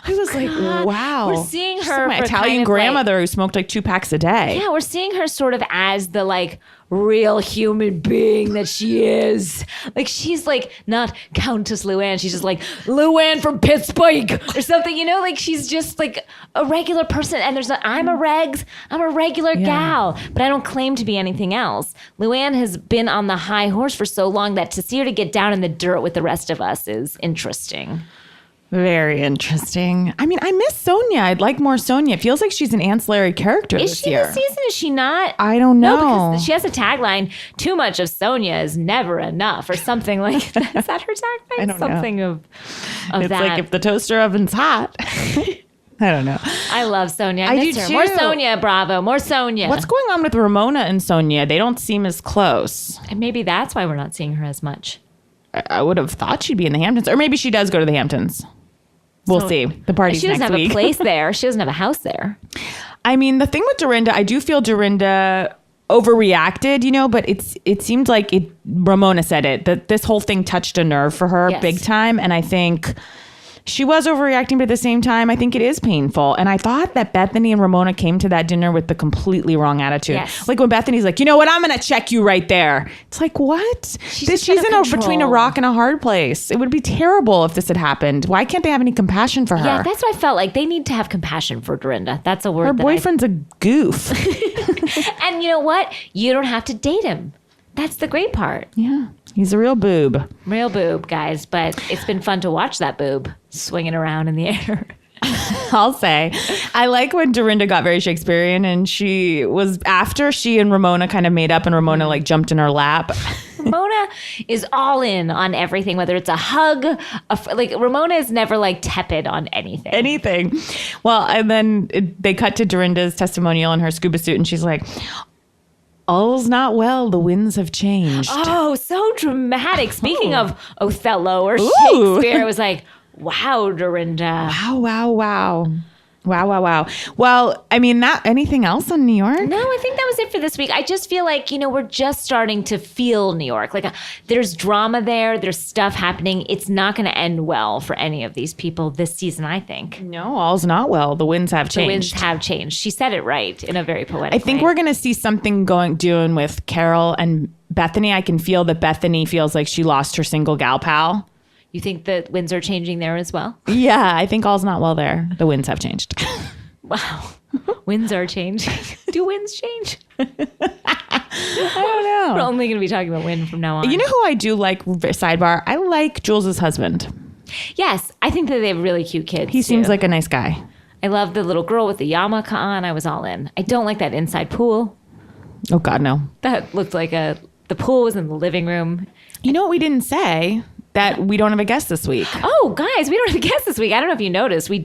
I was like, wow. We're seeing her, like my Italian grandmother who smoked like 2 packs a day. Yeah, we're seeing her sort of as the like real human being that she is. Like she's like not Countess Luann. She's just like Luann from Pittsburgh or something, like she's just like a regular person. And I'm a regular gal, but I don't claim to be anything else. Luann has been on the high horse for so long that to see her to get down in the dirt with the rest of us is interesting. Very interesting. I mean, I miss Sonia. I'd like more Sonia. It feels like she's an ancillary character this year. Is she this season? Is she not? I don't know. No, because she has a tagline, too much of Sonia is never enough, or something like that. Is that her tagline? I don't know. Something of it's that. It's like if the toaster oven's hot. I don't know. I love Sonia. I miss do her. too. More Sonia, bravo. More Sonia. What's going on with Ramona and Sonia? They don't seem as close. And maybe that's why we're not seeing her as much. I would have thought she'd be in the Hamptons. Or maybe she does go to the Hamptons. We'll see. The party's next week. She doesn't have a place there. She doesn't have a house there. I mean, the thing with Dorinda, I do feel Dorinda overreacted, but it seemed like Ramona said it, that this whole thing touched a nerve for her big time. And I think she was overreacting, but at the same time, I think it is painful. And I thought that Bethany and Ramona came to that dinner with the completely wrong attitude. Yes. Like when Bethany's like, you know what? I'm going to check you right there. It's like, what? She's between a rock and a hard place. It would be terrible if this had happened. Why can't they have any compassion for her? Yeah, that's what I felt like. They need to have compassion for Dorinda. That's a word. Her boyfriend's a goof. And you know what? You don't have to date him. That's the great part. Yeah. He's a real boob. Real boob, guys. But it's been fun to watch that boob swinging around in the air. I'll say. I like when Dorinda got very Shakespearean and she was, after she and Ramona kind of made up and Ramona like jumped in her lap. Ramona is all in on everything, whether it's a hug, like Ramona is never like tepid on anything. Well, and then they cut to Dorinda's testimonial in her scuba suit and she's like, all's not well, the winds have changed. Oh, so dramatic. Speaking of Othello or Ooh. Shakespeare, it was like, wow, Dorinda. Wow. Well, I mean, anything else on New York? No, I think that was it for this week. I just feel like, we're just starting to feel New York. Like there's drama there. There's stuff happening. It's not going to end well for any of these people this season, I think. No, all's not well. The winds have changed. The winds have changed. She said it right in a very poetic way. I think we're going to see something doing with Carol and Bethany. I can feel that Bethany feels like she lost her single gal pal. You think the winds are changing there as well? Yeah, I think all's not well there. The winds have changed. Wow. Winds are changing. Do winds change? I don't know. We're only going to be talking about wind from now on. You know who I do like, sidebar? I like Jules's husband. Yes, I think that they have really cute kids. He seems like a nice guy. I love the little girl with the yarmulke on. I was all in. I don't like that inside pool. Oh, God, no. That looked like the pool was in the living room. You know what we didn't say? That we don't have a guest this week. Oh, guys, we don't have a guest this week. I don't know if you noticed. We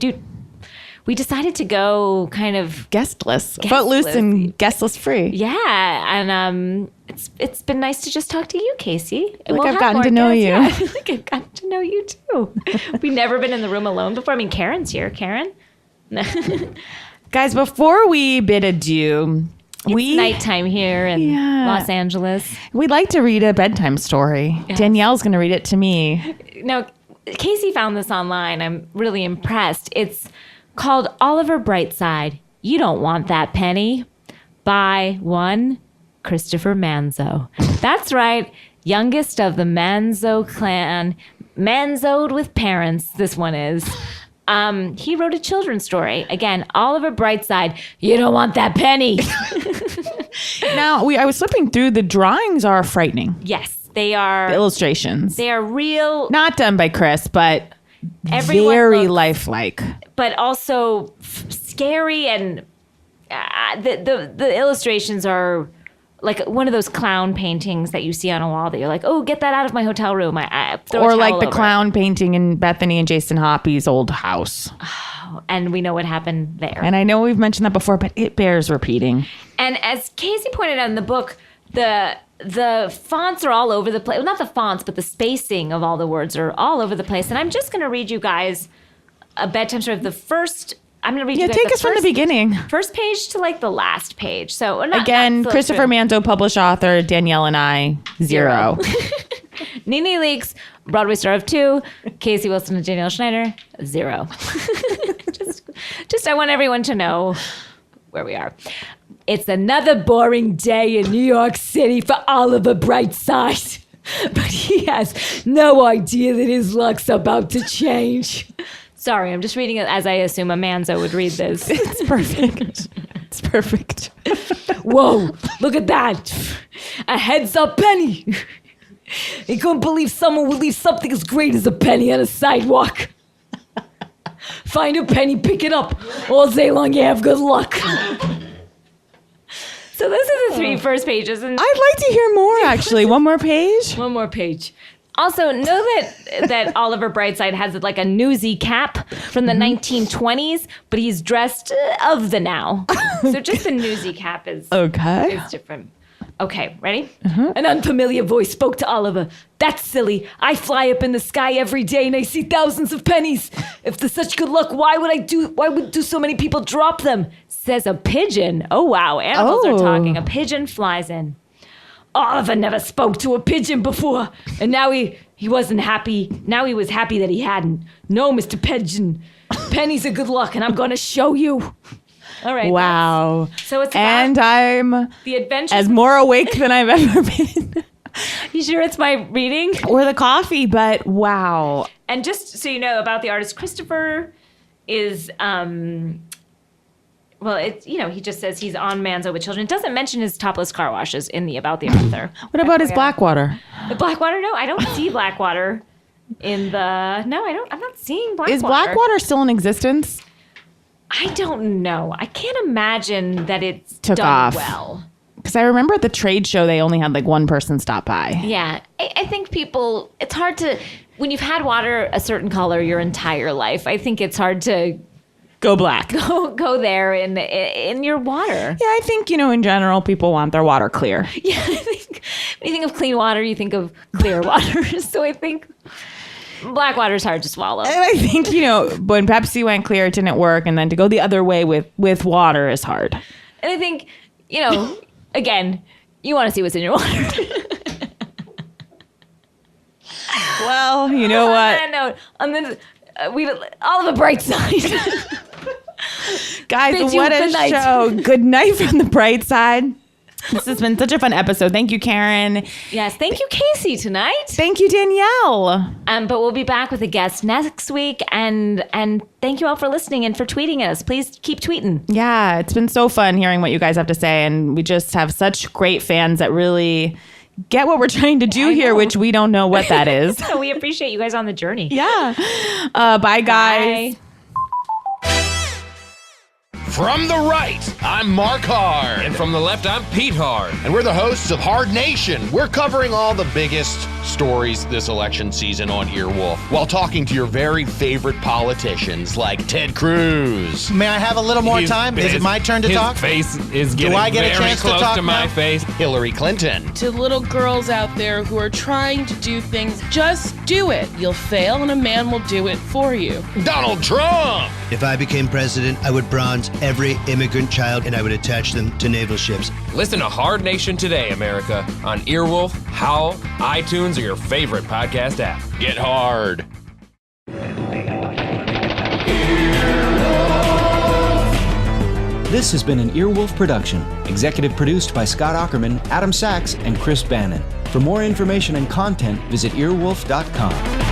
decided to go kind of guestless. Footloose and guestless free. Yeah, and it's been nice to just talk to you, Casey. I've gotten to know you. Yeah, I feel like I've gotten to know you too. We've never been in the room alone before. I mean, Karen's here. Karen? Guys, before we bid adieu, it's nighttime here in Los Angeles. We'd like to read a bedtime story. Yes. Danielle's going to read it to me. Now, Casey found this online. I'm really impressed. It's called Oliver Brightside. You Don't Want That Penny by one Christopher Manzo. That's right. Youngest of the Manzo clan. Manzoed with parents, this one is. He wrote a children's story. Again, Oliver Brightside, you don't want that penny. Now, I was flipping through. The drawings are frightening. Yes, they are. The illustrations. They are real. Not done by Chris, but very lifelike. But also scary, and the illustrations are like one of those clown paintings that you see on a wall that you're like, oh, get that out of my hotel room. Or like the clown painting in Bethany and Jason Hoppy's old house. Oh, and we know what happened there. And I know we've mentioned that before, but it bears repeating. And as Casey pointed out in the book, the fonts are all over the place. Well, not the fonts, but the spacing of all the words are all over the place. And I'm just going to read you guys a bedtime story of the first. I'm going to read you guys take us from the beginning. First page to like the last page. So again, Christopher Manzo, published author, Danielle and I, 0. Nene Leakes, Broadway star of 2, Casey Wilson and Danielle Schneider, 0. just I want everyone to know where we are. It's another boring day in New York City for Oliver Brightside. But he has no idea that his luck's about to change. Sorry, I'm just reading it as I assume a Manzo would read this. It's perfect. It's perfect. Whoa, look at that. A heads-up penny. He couldn't believe someone would leave something as great as a penny on a sidewalk. Find a penny, pick it up. All day long, you have good luck. So those are the 3 first pages. And I'd like to hear more, actually. One more page? One more page. Also, know that Oliver Brightside has like a newsy cap from the 1920s, but he's dressed of the now. So just the newsy cap is different. Okay, ready? An unfamiliar voice spoke to Oliver. That's silly. I fly up in the sky every day and I see thousands of pennies. If there's such good luck, why would so many people drop them? Says a pigeon. Oh, wow. Animals are talking. A pigeon flies in. Oliver never spoke to a pigeon before, and now he he wasn't happy. Now he was happy that he hadn't. No, Mr. Pigeon. Pennies are good luck, and I'm going to show you. All right. Wow. So it's and I'm the adventure as more awake than I've ever been. You sure it's my reading? Or the coffee, but wow. And just so you know about the artist, Christopher is, well, it's, you know, he just says he's on Manzo with children. It doesn't mention his topless car washes in the About the Author. What about his Blackwater? The Blackwater? No, I don't see Blackwater in the, no, I'm not seeing Blackwater. Is Blackwater still in existence? I don't know. I can't imagine that it's Took done off. well. Because I remember at the trade show, they only had like one person stop by. Yeah. I think people, it's hard to, when you've had water a certain color your entire life, I think it's hard to Go black. go there in your water. Yeah, I think, in general, people want their water clear. Yeah, I think when you think of clean water, you think of clear water. So I think black water is hard to swallow. And I think, when Pepsi went clear, it didn't work. And then to go the other way with water is hard. And I think, again, you want to see what's in your water. Well, you know what? On that note, we all of a bright side. Guys, Bid you what a good night. show. Good night from the bright side. This has been such a fun episode. Thank you, Karen. Yes, thank you, Casey, tonight. Thank you, Danielle. But we'll be back with a guest next week. And thank you all for listening and for tweeting us. Please keep tweeting. Yeah, it's been so fun hearing what you guys have to say. And we just have such great fans that really get what we're trying to do here, which we don't know what that is. So we appreciate you guys on the journey. Yeah. Bye, guys. Bye. From the right, I'm Mark Hard. And from the left, I'm Pete Hard. And we're the hosts of Hard Nation. We're covering all the biggest stories this election season on Earwolf while talking to your very favorite politicians like Ted Cruz. May I have a little more time? Is it my turn to talk? His face is getting I get a very chance to close talk to my now? face. Hillary Clinton. To little girls out there who are trying to do things, just do it. You'll fail and a man will do it for you. Donald Trump. If I became president, I would bronze every immigrant child and I would attach them to naval ships. Listen to Hard Nation today, America, on Earwolf, Howl, iTunes, or your favorite podcast app. Get hard. This has been an Earwolf production, executive produced by Scott Ackerman, Adam Sachs, and Chris Bannon. For more information and content, visit earwolf.com.